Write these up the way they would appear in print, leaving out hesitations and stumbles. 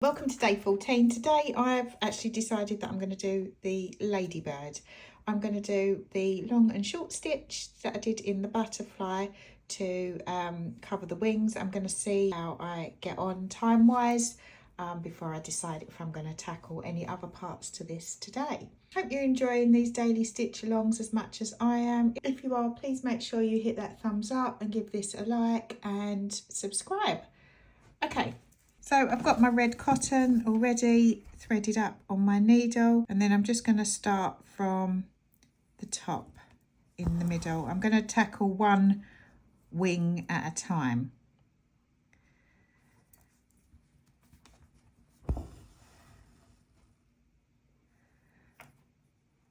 Welcome to day 14. Today I've actually decided that I'm going to do the Ladybird. I'm going to do the long and short stitch that I did in the butterfly to cover the wings. I'm going to see how I get on time wise before I decide if I'm going to tackle any other parts to this today. Hope you're enjoying these daily stitch alongs as much as I am. If you are, please make sure you hit that thumbs up and give this a like and subscribe. Okay. So I've got my red cotton already threaded up on my needle, and then I'm just going to start from the top in the middle. I'm going to tackle one wing at a time.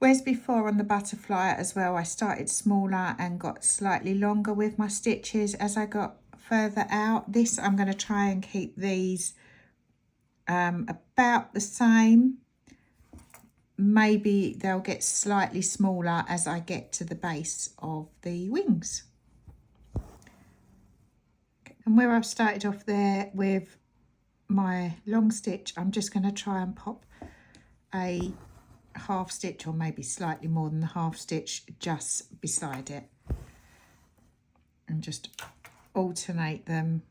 Whereas before on the butterfly as well, I started smaller and got slightly longer with my stitches as I got further out. This I'm going to try and keep these about the same. Maybe they'll get slightly smaller as I get to the base of the wings. And where I've started off there with my long stitch, I'm just going to try and pop a half stitch, or maybe slightly more than the half stitch, just beside it, and just alternate them.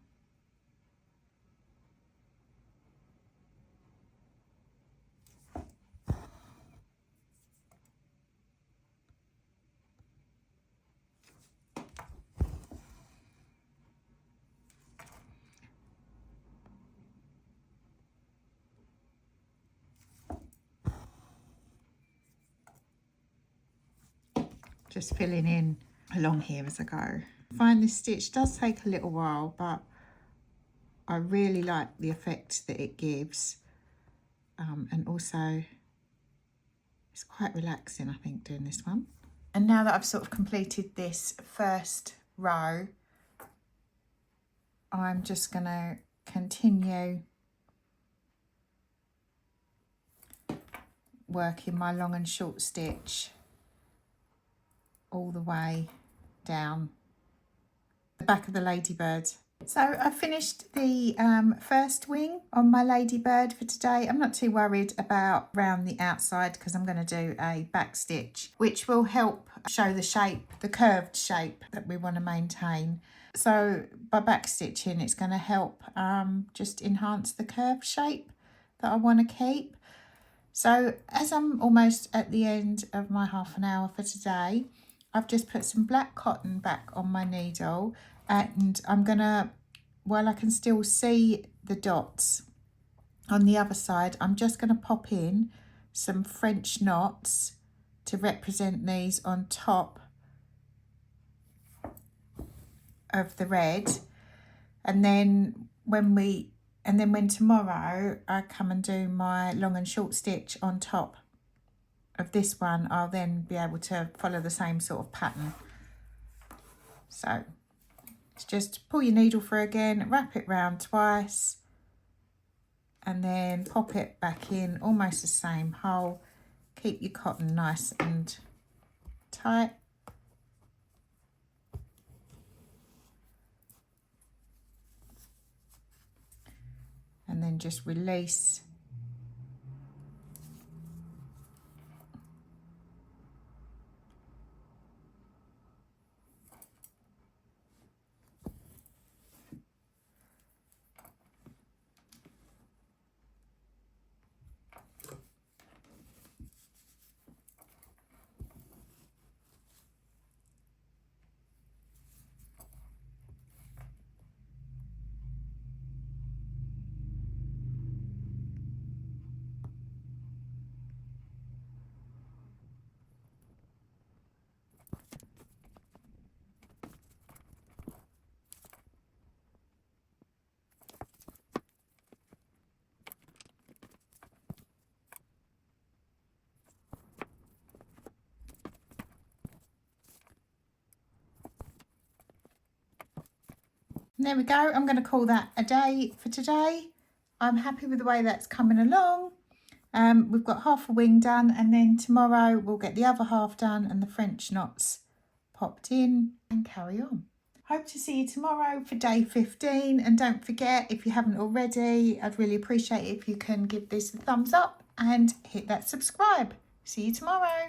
Just filling in along here as I go. I find this stitch does take a little while, but I really like the effect that it gives, and also it's quite relaxing, I think, doing this one. And now that I've sort of completed this first row, I'm just going to continue working my long and short stitch all the way down the back of the Ladybird. So I finished the first wing on my Ladybird for today. I'm not too worried about round the outside because I'm going to do a back stitch, which will help show the shape, the curved shape that we want to maintain. So by back stitching, it's going to help just enhance the curved shape that I want to keep. So as I'm almost at the end of my half an hour for today, I've just put some black cotton back on my needle, and I'm gonna, while I can still see the dots on the other side, I'm just gonna pop in some French knots to represent these on top of the red. And then when tomorrow I come and do my long and short stitch on top of this one, I'll then be able to follow the same sort of pattern. So it's just pull your needle through again, wrap it round twice, and then pop it back in almost the same hole. Keep your cotton nice and tight. And then just release. There we go. I'm going to call that a day for today. I'm happy with the way that's coming along. We've got half a wing done, and then tomorrow we'll get the other half done and the French knots popped in and carry on. Hope to see you tomorrow for day 15. And don't forget, if you haven't already, I'd really appreciate it if you can give this a thumbs up and hit that subscribe. See you tomorrow.